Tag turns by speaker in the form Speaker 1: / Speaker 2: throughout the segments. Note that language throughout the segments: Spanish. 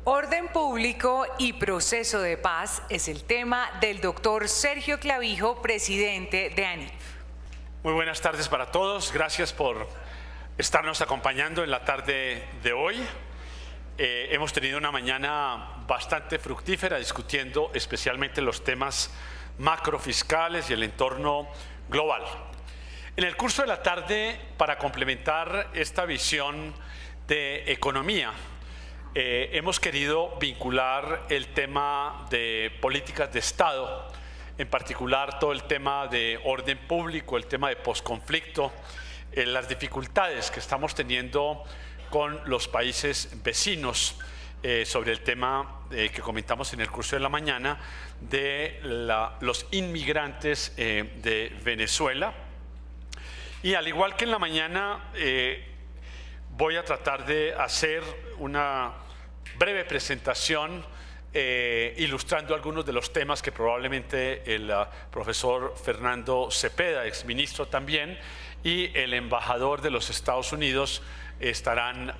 Speaker 1: Orden público y proceso de paz es el tema del doctor Sergio Clavijo, presidente de ANIF.
Speaker 2: Muy buenas tardes para todos. Gracias por estarnos acompañando en la tarde de hoy. Hemos tenido una mañana bastante fructífera discutiendo especialmente los temas macrofiscales y el entorno global. En el curso de la tarde, para complementar esta visión de economía, hemos querido vincular el tema de políticas de Estado, en particular todo el tema de orden público, el tema de posconflicto, las dificultades que estamos teniendo con los países vecinos sobre el tema que comentamos en el curso de la mañana de los inmigrantes de Venezuela. Y al igual que en la mañana, voy a tratar de hacer una breve presentación ilustrando algunos de los temas que probablemente el profesor Fernando Cepeda, exministro también, y el embajador de los Estados Unidos estarán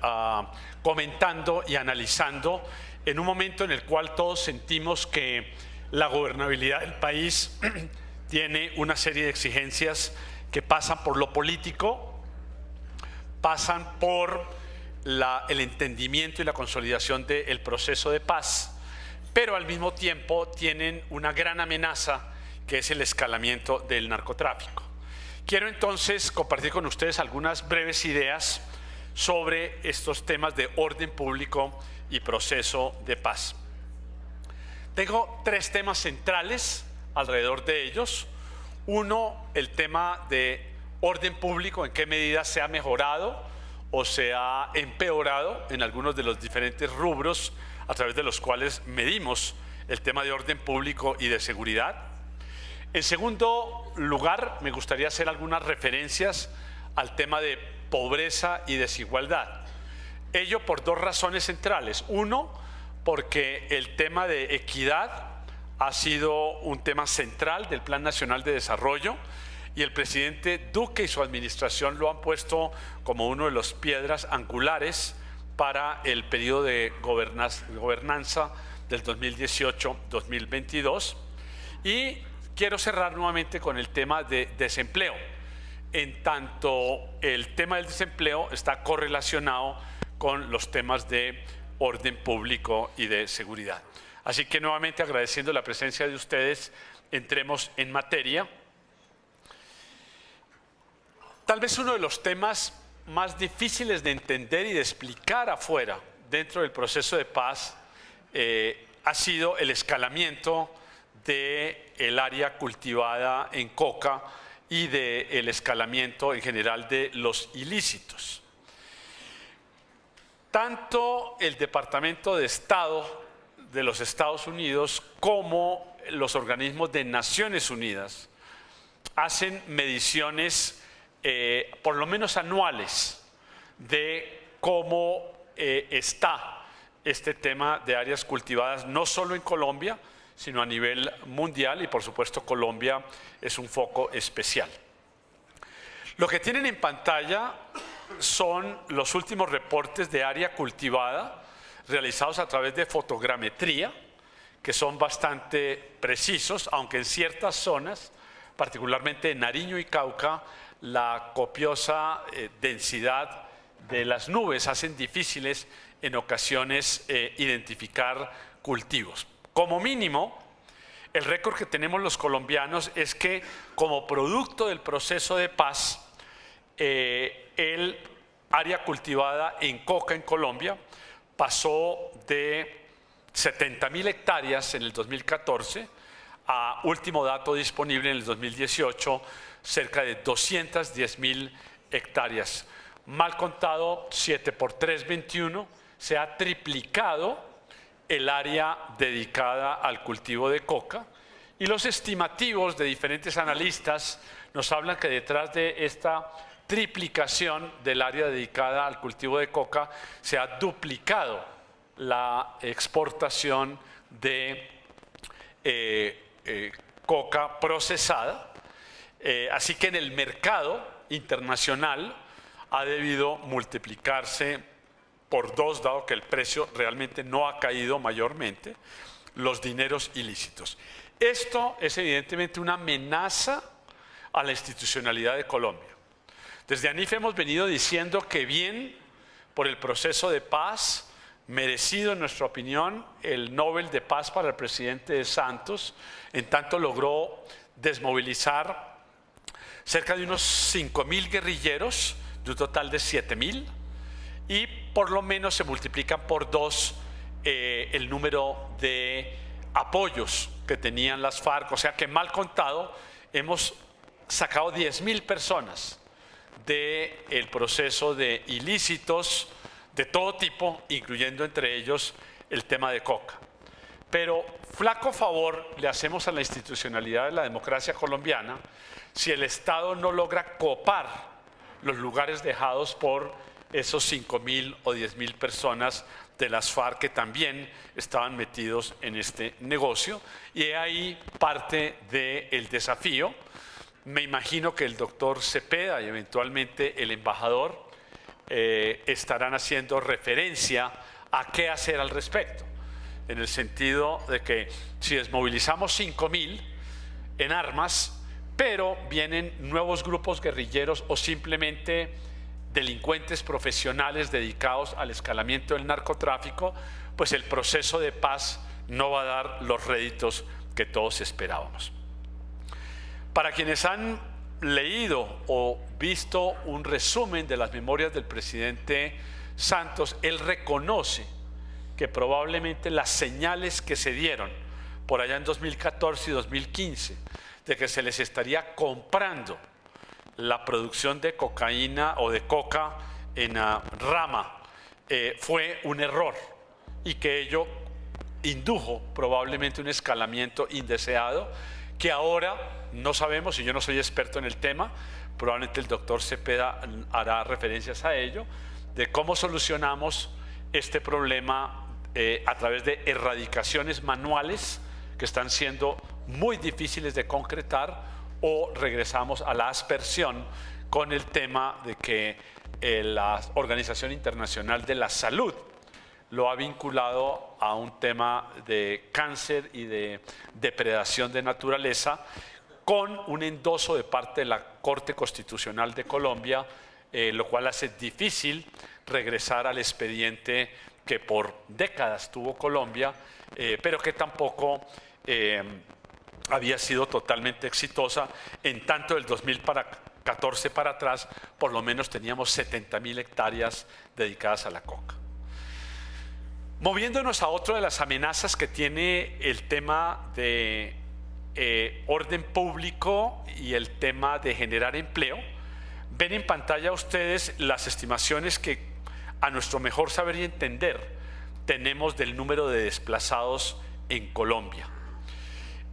Speaker 2: comentando y analizando en un momento en el cual todos sentimos que la gobernabilidad del país tiene una serie de exigencias que pasan por lo político, pasan por el entendimiento y la consolidación del proceso de paz, pero al mismo tiempo tienen una gran amenaza que es el escalamiento del narcotráfico. Quiero entonces compartir con ustedes algunas breves ideas sobre estos temas de orden público y proceso de paz. Tengo tres temas centrales alrededor de ellos. Uno, el tema de orden público, en qué medida se ha mejorado o se ha empeorado en algunos de los diferentes rubros a través de los cuales medimos el tema de orden público y de seguridad. En segundo lugar, me gustaría hacer algunas referencias al tema de pobreza y desigualdad. Ello por dos razones centrales. Uno, porque el tema de equidad ha sido un tema central del Plan Nacional de Desarrollo y el presidente Duque y su administración lo han puesto como uno de las piedras angulares para el periodo de gobernanza del 2018-2022. Y quiero cerrar nuevamente con el tema de desempleo, en tanto el tema del desempleo está correlacionado con los temas de orden público y de seguridad. Así que nuevamente agradeciendo la presencia de ustedes, entremos en materia. Tal vez uno de los temas más difíciles de entender y de explicar afuera, dentro del proceso de paz, ha sido el escalamiento del área cultivada en coca y del escalamiento en general de los ilícitos. Tanto el Departamento de Estado de los Estados Unidos como los organismos de Naciones Unidas hacen mediciones por lo menos anuales de cómo está este tema de áreas cultivadas, no solo en Colombia, sino a nivel mundial, y por supuesto Colombia es un foco especial. Lo que tienen en pantalla son los últimos reportes de área cultivada realizados a través de fotogrametría, que son bastante precisos, aunque en ciertas zonas, particularmente en Nariño y Cauca, la copiosa densidad de las nubes hacen difíciles en ocasiones identificar cultivos. Como mínimo, el récord que tenemos los colombianos es que como producto del proceso de paz, el área cultivada en coca en Colombia pasó de 70.000 hectáreas en el 2014 a último dato disponible en el 2018, cerca de 210.000 hectáreas. Mal contado, 7 por 3, 21, se ha triplicado el área dedicada al cultivo de coca, y los estimativos de diferentes analistas nos hablan que detrás de esta triplicación del área dedicada al cultivo de coca se ha duplicado la exportación de coca procesada, así que en el mercado internacional ha debido multiplicarse por 2, dado que el precio realmente no ha caído mayormente, los dineros ilícitos. Esto es evidentemente una amenaza a la institucionalidad de Colombia. Desde ANIF hemos venido diciendo que bien por el proceso de paz, merecido en nuestra opinión el Nobel de Paz para el presidente Santos, en tanto logró desmovilizar cerca de unos 5.000 guerrilleros, de un total de 7.000, y por lo menos se multiplican por 2 el número de apoyos que tenían las FARC, o sea que mal contado hemos sacado 10.000 personas del proceso de ilícitos de todo tipo, incluyendo entre ellos el tema de coca. Pero flaco favor le hacemos a la institucionalidad de la democracia colombiana si el Estado no logra copar los lugares dejados por esos 5.000 o 10.000 personas de las FARC que también estaban metidos en este negocio. Y ahí parte del desafío. Me imagino que el doctor Cepeda y eventualmente el embajador estarán haciendo referencia a qué hacer al respecto, en el sentido de que si desmovilizamos 5.000 en armas, pero vienen nuevos grupos guerrilleros o simplemente delincuentes profesionales dedicados al escalamiento del narcotráfico, pues el proceso de paz no va a dar los réditos que todos esperábamos. Para quienes han leído o visto un resumen de las memorias del presidente Santos, él reconoce que probablemente las señales que se dieron por allá en 2014 y 2015 de que se les estaría comprando la producción de cocaína o de coca en rama fue un error y que ello indujo probablemente un escalamiento indeseado que ahora no sabemos, y yo no soy experto en el tema, probablemente el doctor Cepeda hará referencias a ello, de cómo solucionamos este problema a través de erradicaciones manuales que están siendo muy difíciles de concretar, o regresamos a la aspersión con el tema de que la Organización Internacional de la Salud lo ha vinculado a un tema de cáncer y de depredación de naturaleza, con un endoso de parte de la Corte Constitucional de Colombia, lo cual hace difícil regresar al expediente que por décadas tuvo Colombia, pero que tampoco había sido totalmente exitosa. En tanto del 2014 para atrás, por lo menos teníamos 70.000 hectáreas dedicadas a la coca. Moviéndonos a otra de las amenazas que tiene el tema de orden público y el tema de generar empleo, ven en pantalla ustedes las estimaciones que a nuestro mejor saber y entender tenemos del número de desplazados en Colombia.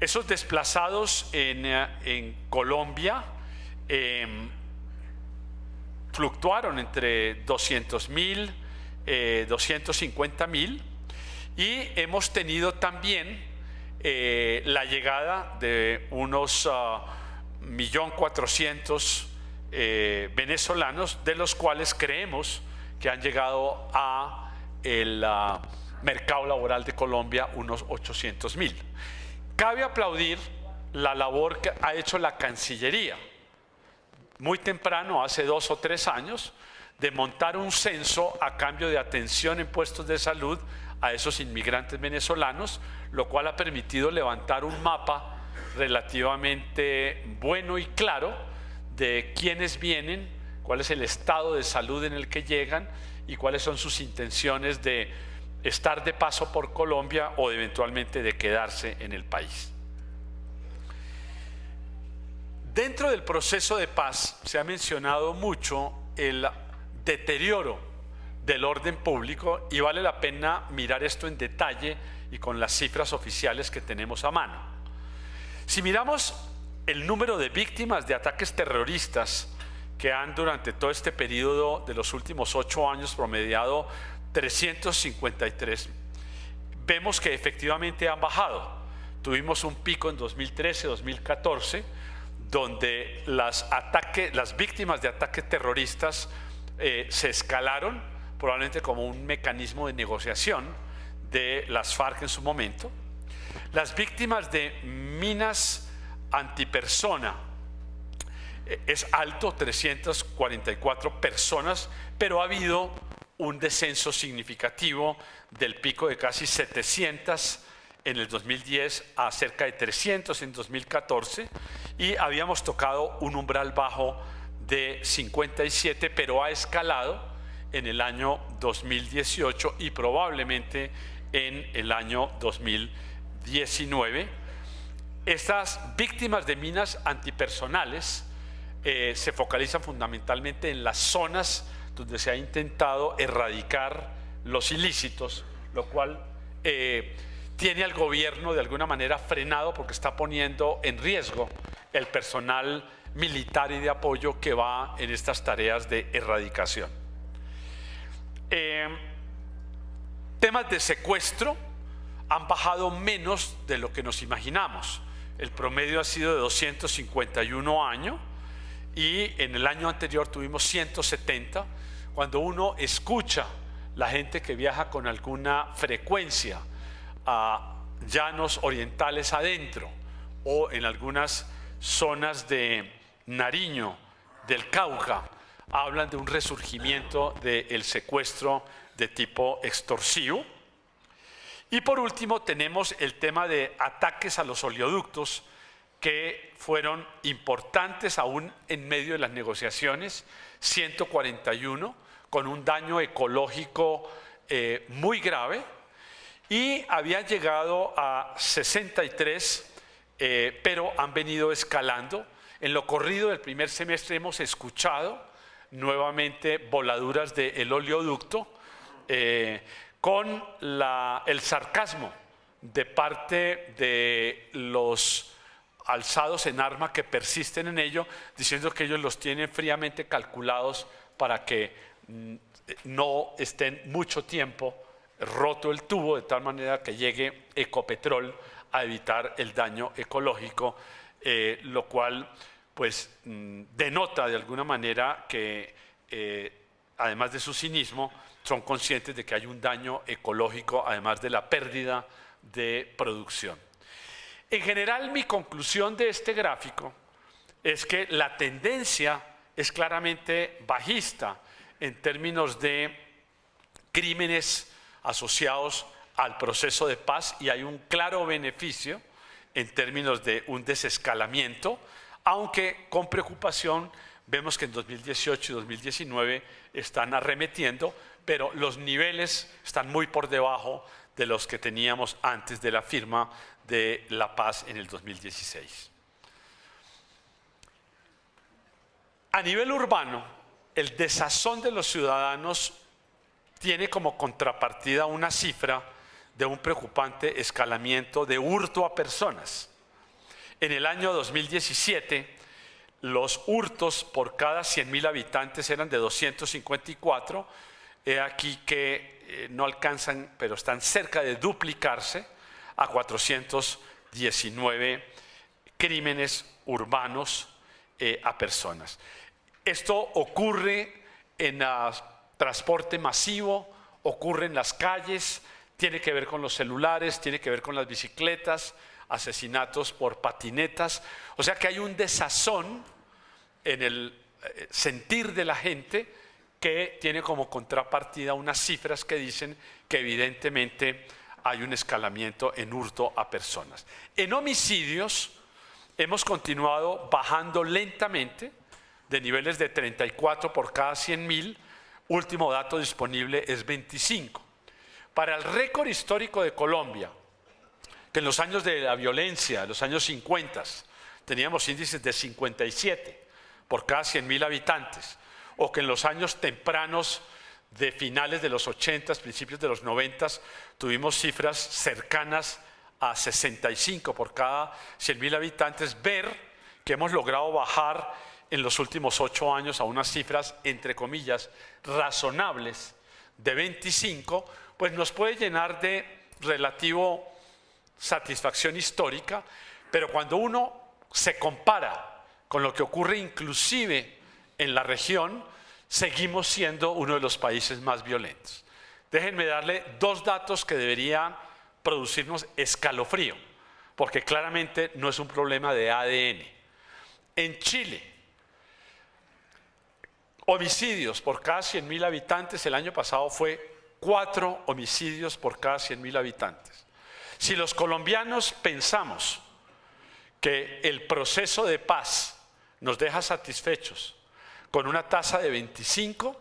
Speaker 2: Esos desplazados en Colombia fluctuaron entre 200.000, 250.000, y hemos tenido también la llegada de unos 1.400.000 venezolanos, de los cuales creemos que han llegado a el mercado laboral de Colombia unos 800.000. Cabe aplaudir la labor que ha hecho la Cancillería muy temprano, hace 2 o 3 años, de montar un censo a cambio de atención en puestos de salud a esos inmigrantes venezolanos, lo cual ha permitido levantar un mapa relativamente bueno y claro de quiénes vienen, cuál es el estado de salud en el que llegan y cuáles son sus intenciones de estar de paso por Colombia o eventualmente de quedarse en el país. Dentro del proceso de paz se ha mencionado mucho el deterioro del orden público, y vale la pena mirar esto en detalle y con las cifras oficiales que tenemos a mano. Si miramos el número de víctimas de ataques terroristas que han durante todo este periodo de los últimos 8 años promediado 353, vemos que efectivamente han bajado. Tuvimos un pico en 2013-2014 donde las víctimas de ataques terroristas se escalaron, probablemente como un mecanismo de negociación de las FARC en su momento. Las víctimas de minas antipersona es alto, 344 personas, pero ha habido un descenso significativo del pico de casi 700 en el 2010 a cerca de 300 en 2014, y habíamos tocado un umbral bajo de 57, pero ha escalado en el año 2018 y probablemente en el año 2019. Estas víctimas de minas antipersonales se focalizan fundamentalmente en las zonas donde se ha intentado erradicar los ilícitos, lo cual tiene al gobierno de alguna manera frenado porque está poniendo en riesgo el personal militar y de apoyo que va en estas tareas de erradicación. Temas de secuestro han bajado menos de lo que nos imaginamos. El promedio ha sido de 251 años y en el año anterior tuvimos 170. Cuando uno escucha la gente que viaja con alguna frecuencia a llanos orientales adentro o en algunas zonas de Nariño, del Cauca, hablan de un resurgimiento del secuestro de tipo extorsivo. Y por último tenemos el tema de ataques a los oleoductos, que fueron importantes aún en medio de las negociaciones, 141, con un daño ecológico muy grave, y habían llegado a 63, pero han venido escalando. En lo corrido del primer semestre hemos escuchado nuevamente voladuras del oleoducto, con el sarcasmo de parte de los alzados en arma que persisten en ello, diciendo que ellos los tienen fríamente calculados para que no estén mucho tiempo roto el tubo, de tal manera que llegue Ecopetrol a evitar el daño ecológico, lo cual pues denota de alguna manera que además de su cinismo son conscientes de que hay un daño ecológico, además de la pérdida de producción. En general, mi conclusión de este gráfico es que la tendencia es claramente bajista en términos de crímenes asociados al proceso de paz, y hay un claro beneficio en términos de un desescalamiento, aunque con preocupación vemos que en 2018 y 2019 están arremetiendo, pero los niveles están muy por debajo de los que teníamos antes de la firma de la paz en el 2016. A nivel urbano, el desazón de los ciudadanos tiene como contrapartida una cifra de un preocupante escalamiento de hurto a personas. En el año 2017, los hurtos por cada 100.000 habitantes eran de 254. He aquí que no alcanzan, pero están cerca de duplicarse a 419 crímenes urbanos a personas. Esto ocurre en el transporte masivo, ocurre en las calles, tiene que ver con los celulares, tiene que ver con las bicicletas, asesinatos por patinetas. O sea que hay un desazón en el sentir de la gente que tiene como contrapartida unas cifras que dicen que evidentemente hay un escalamiento en hurto a personas. En homicidios hemos continuado bajando lentamente de niveles de 34 por cada 100.000, último dato disponible es 25. Para el récord histórico de Colombia, que en los años de la violencia, los años 50, teníamos índices de 57 por cada 100.000 habitantes, o que en los años tempranos de finales de los 80, principios de los 90, tuvimos cifras cercanas a 65 por cada 100.000 habitantes, ver que hemos logrado bajar en los últimos 8 años a unas cifras, entre comillas, razonables de 25, pues nos puede llenar de relativo satisfacción histórica, pero cuando uno se compara con lo que ocurre inclusive en la región, seguimos siendo uno de los países más violentos. Déjenme darle dos datos que deberían producirnos escalofrío, porque claramente no es un problema de ADN. En Chile, homicidios por cada 100.000 habitantes, el año pasado fue 4 homicidios por cada 100.000 habitantes. Si los colombianos pensamos que el proceso de paz nos deja satisfechos con una tasa de 25,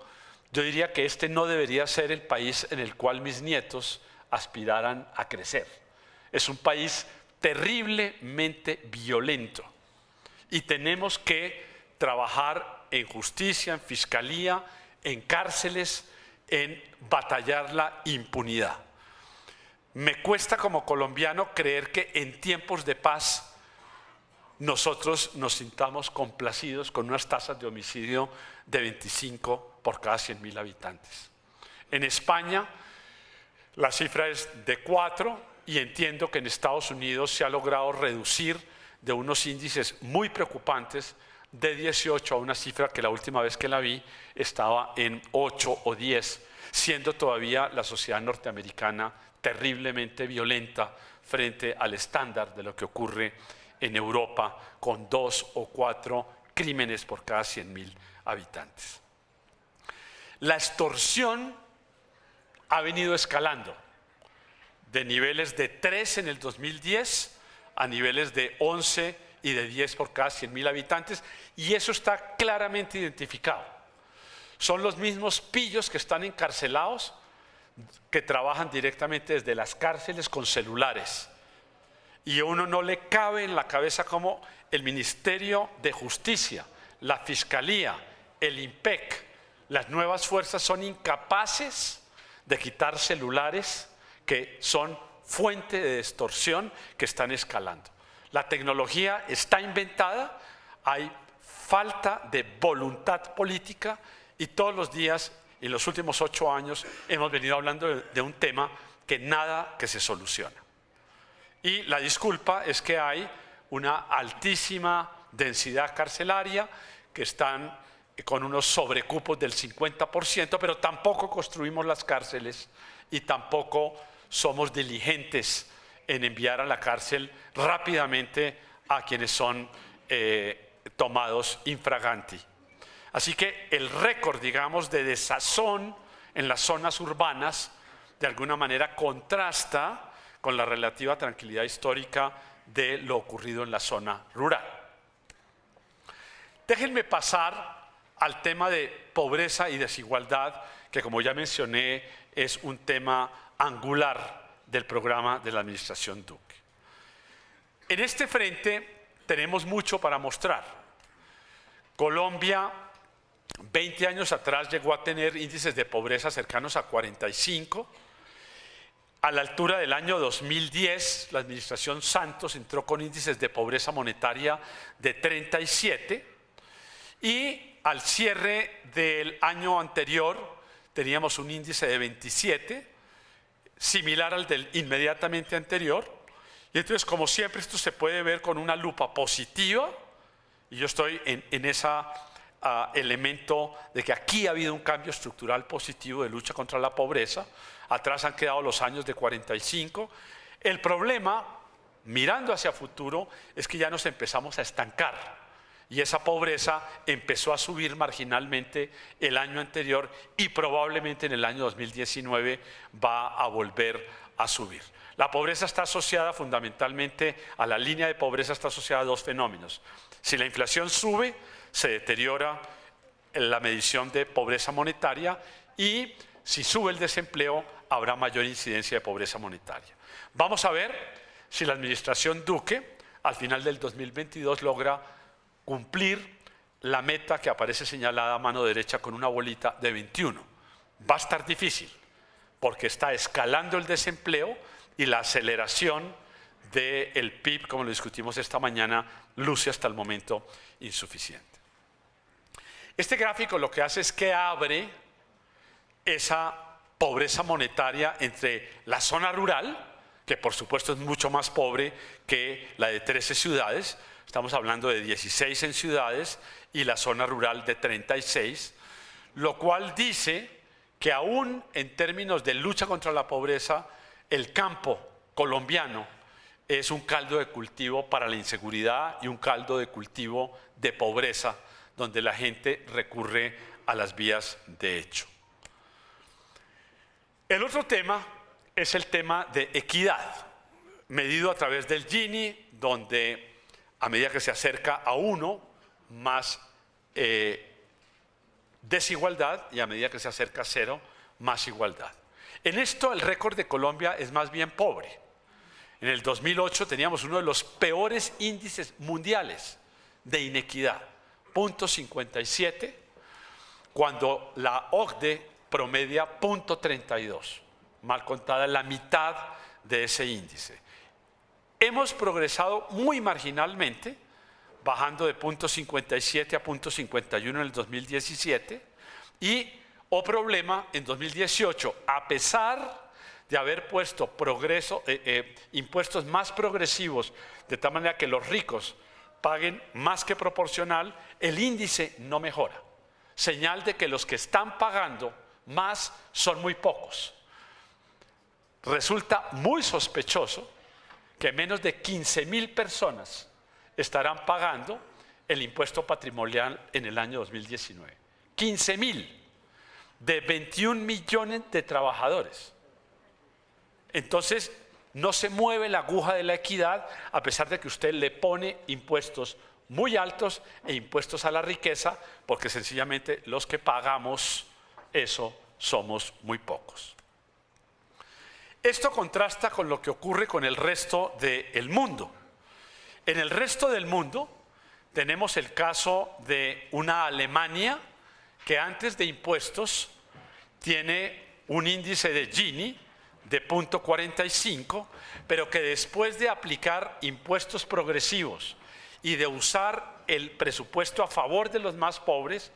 Speaker 2: yo diría que este no debería ser el país en el cual mis nietos aspiraran a crecer. Es un país terriblemente violento y tenemos que trabajar en justicia, en fiscalía, en cárceles, en batallar la impunidad. Me cuesta como colombiano creer que en tiempos de paz nosotros nos sintamos complacidos con unas tasas de homicidio de 25 por cada 100.000 habitantes. En España la cifra es de 4 y entiendo que en Estados Unidos se ha logrado reducir de unos índices muy preocupantes de 18 a una cifra que la última vez que la vi estaba en 8 o 10, siendo todavía la sociedad norteamericana terriblemente violenta frente al estándar de lo que ocurre en Europa, con 2 o 4 crímenes por cada 100.000 habitantes. La extorsión ha venido escalando de niveles de 3 en el 2010 a niveles de 11 y de 10 por cada 100.000 habitantes, y eso está claramente identificado. Son los mismos pillos que están encarcelados, que trabajan directamente desde las cárceles con celulares. Y a uno no le cabe en la cabeza cómo el Ministerio de Justicia, la Fiscalía, el IMPEC, las nuevas fuerzas son incapaces de quitar celulares que son fuente de extorsión que están escalando. La tecnología está inventada, hay falta de voluntad política y todos los días, en los últimos 8 años, hemos venido hablando de un tema que nada que se soluciona. Y la disculpa es que hay una altísima densidad carcelaria, que están con unos sobrecupos del 50%, pero tampoco construimos las cárceles y tampoco somos diligentes en enviar a la cárcel rápidamente a quienes son tomados infraganti. Así que el récord, digamos, de desazón en las zonas urbanas de alguna manera contrasta con la relativa tranquilidad histórica de lo ocurrido en la zona rural. Déjenme pasar al tema de pobreza y desigualdad, que como ya mencioné es un tema angular del programa de la administración Duque. En este frente tenemos mucho para mostrar. Colombia 20 años atrás llegó a tener índices de pobreza cercanos a 45. A la altura del año 2010, la administración Santos entró con índices de pobreza monetaria de 37 y al cierre del año anterior teníamos un índice de 27, similar al del inmediatamente anterior. Y entonces, como siempre, esto se puede ver con una lupa positiva, y yo estoy en ese elemento de que aquí ha habido un cambio estructural positivo de lucha contra la pobreza. Atrás han quedado los años de 45. El problema, mirando hacia futuro, es que ya nos empezamos a estancar y esa pobreza empezó a subir marginalmente el año anterior y probablemente en el año 2019 va a volver a subir. La pobreza está asociada fundamentalmente a la línea de pobreza, está asociada a dos fenómenos. Si la inflación sube, se deteriora la medición de pobreza monetaria, y si sube el desempleo, habrá mayor incidencia de pobreza monetaria. Vamos a ver si la administración Duque al final del 2022 logra cumplir la meta que aparece señalada a mano derecha con una bolita de 21. Va a estar difícil porque está escalando el desempleo y la aceleración del PIB, como lo discutimos esta mañana, luce hasta el momento insuficiente. Este gráfico lo que hace es que abre esa pobreza monetaria entre la zona rural, que por supuesto es mucho más pobre que la de 13 ciudades, estamos hablando de 16 en ciudades, y la zona rural de 36. lo cual dice que aún en términos de lucha contra la pobreza, el campo colombiano es un caldo de cultivo para la inseguridad y un caldo de cultivo de pobreza, donde la gente recurre a las vías de hecho. El otro tema es el tema de equidad, medido a través del Gini, donde a medida que se acerca a 1, más desigualdad, y a medida que se acerca a 0, más igualdad. En esto el récord de Colombia es más bien pobre. En el 2008 teníamos uno de los peores índices mundiales de inequidad, 0.57, cuando la OCDE promedia 0.32, mal contada la mitad de ese índice. Hemos progresado muy marginalmente, bajando de 0.57 a 0.51 en el 2017 y, oh problema, en 2018, a pesar de haber puesto impuestos más progresivos, de tal manera que los ricos paguen más que proporcional, el índice no mejora. Señal de que los que están pagando más son muy pocos. Resulta muy sospechoso que menos de 15.000 personas estarán pagando el impuesto patrimonial en el año 2019. 15.000 de 21 millones de trabajadores. Entonces, no se mueve la aguja de la equidad a pesar de que usted le pone impuestos muy altos e impuestos a la riqueza, porque sencillamente los que pagamos eso somos muy pocos. Esto contrasta con lo que ocurre con el resto del mundo. En el resto del mundo tenemos el caso de una Alemania que antes de impuestos tiene un índice de Gini de 0.45, pero que después de aplicar impuestos progresivos y de usar el presupuesto a favor de los más pobres,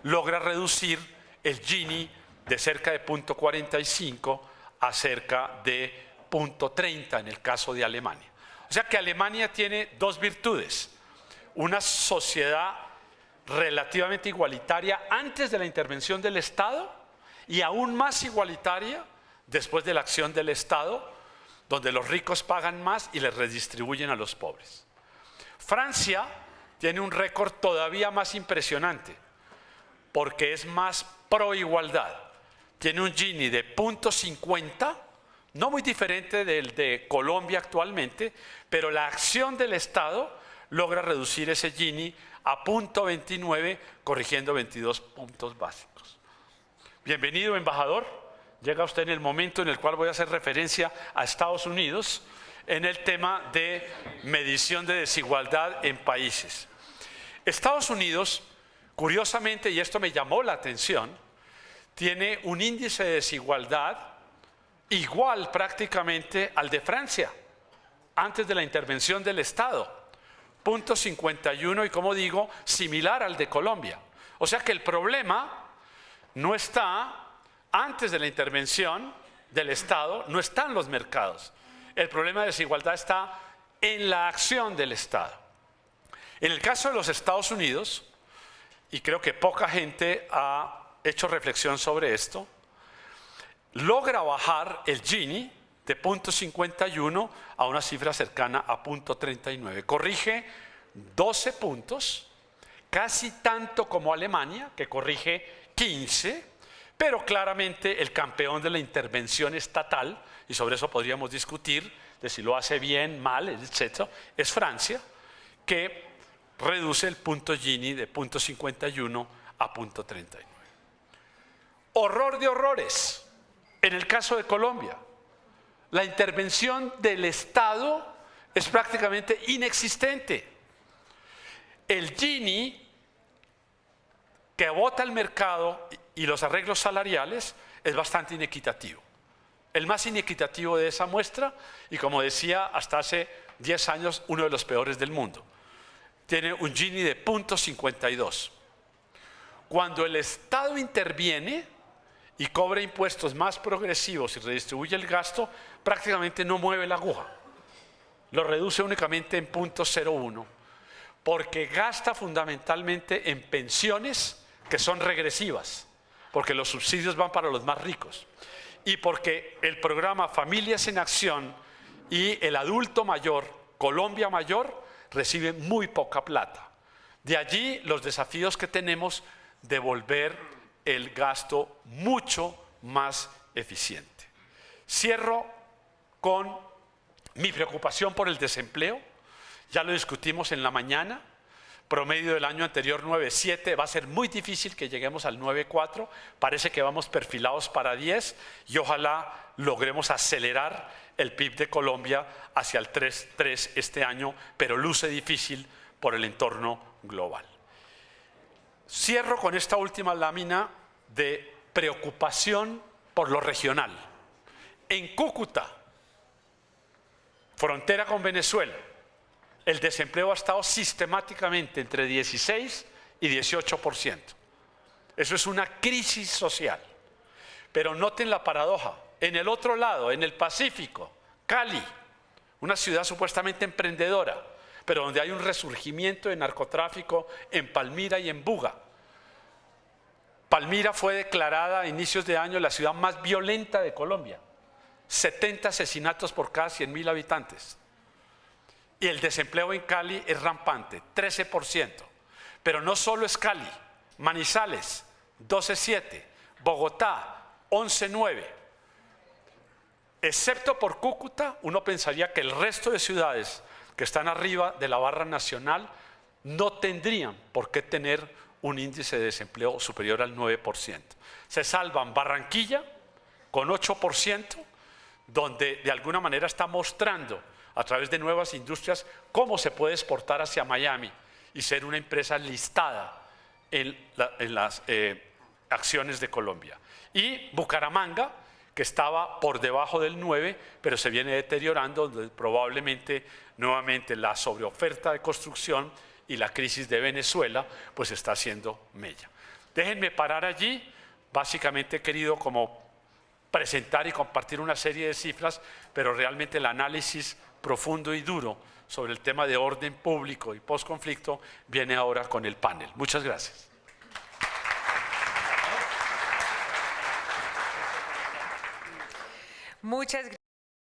Speaker 2: logra reducir el Gini de cerca de 0.45 a cerca de 0.30 en el caso de Alemania. O sea que Alemania tiene dos virtudes: una sociedad relativamente igualitaria antes de la intervención del Estado y aún más igualitaria después de la acción del Estado, donde los ricos pagan más y les redistribuyen a los pobres. Francia tiene un récord todavía más impresionante porque es más pro igualdad. Tiene un Gini de 0.50, no muy diferente del de Colombia actualmente, pero la acción del Estado logra reducir ese Gini a 0.29, corrigiendo 22 puntos básicos. Bienvenido, embajador. Llega usted en el momento en el cual voy a hacer referencia a Estados Unidos en el tema de medición de desigualdad en países. Estados Unidos, curiosamente, y esto me llamó la atención, tiene un índice de desigualdad igual prácticamente al de Francia, antes de la intervención del Estado, 0.51, y como digo, similar al de Colombia. O sea que el problema no está antes de la intervención del Estado, no están los mercados. El problema de desigualdad está en la acción del Estado. En el caso de los Estados Unidos, y creo que poca gente ha hecho reflexión sobre esto, logra bajar el Gini de 0.51 a una cifra cercana a 0.39. Corrige 12 puntos, casi tanto como Alemania, que corrige 15, pero claramente el campeón de la intervención estatal, y sobre eso podríamos discutir de si lo hace bien, mal, etc., es Francia, que reduce el punto Gini de 0.51 a 0.39. Horror de horrores. En el caso de Colombia, la intervención del Estado es prácticamente inexistente. El Gini que vota el mercado y los arreglos salariales es bastante inequitativo. El más inequitativo de esa muestra, y como decía, hasta hace 10 años uno de los peores del mundo. Tiene un Gini de 0.52. Cuando el Estado interviene y cobra impuestos más progresivos y redistribuye el gasto, prácticamente no mueve la aguja. Lo reduce únicamente en 0.01, porque gasta fundamentalmente en pensiones que son regresivas. porque los subsidios van para los más ricos y porque el programa Familias en Acción y el adulto mayor, Colombia Mayor, reciben muy poca plata. De allí los desafíos que tenemos de volver el gasto mucho más eficiente. Cierro con mi preocupación por el desempleo. Ya lo discutimos en la mañana. Promedio del año anterior 9,7, va a ser muy difícil que lleguemos al 9,4, parece que vamos perfilados para 10 y ojalá logremos acelerar el PIB de Colombia hacia el 3,3 este año, pero luce difícil por el entorno global. Cierro con esta última lámina de preocupación por lo regional. En Cúcuta, frontera con Venezuela, el desempleo ha estado sistemáticamente entre 16 y 18%. Eso es una crisis social. Pero noten la paradoja. En el otro lado, en el Pacífico, Cali, una ciudad supuestamente emprendedora, pero donde hay un resurgimiento de narcotráfico en Palmira y en Buga. Palmira fue declarada a inicios de año la ciudad más violenta de Colombia. 70 asesinatos por cada 100.000 habitantes. Y el desempleo en Cali es rampante, 13%. Pero no solo es Cali, Manizales, 12,7, Bogotá, 11,9. Excepto por Cúcuta, uno pensaría que el resto de ciudades que están arriba de la barra nacional no tendrían por qué tener un índice de desempleo superior al 9%. Se salvan Barranquilla con 8%, donde de alguna manera está mostrando a través de nuevas industrias cómo se puede exportar hacia Miami y ser una empresa listada en las acciones de Colombia. Y Bucaramanga, que estaba por debajo del 9, pero se viene deteriorando, donde probablemente nuevamente la sobreoferta de construcción y la crisis de Venezuela pues está haciendo mella. Déjenme parar allí. Básicamente he querido como presentar y compartir una serie de cifras, pero realmente el análisis profundo y duro sobre el tema de orden público y posconflicto viene ahora con el panel. Muchas gracias.
Speaker 1: Muchas gracias.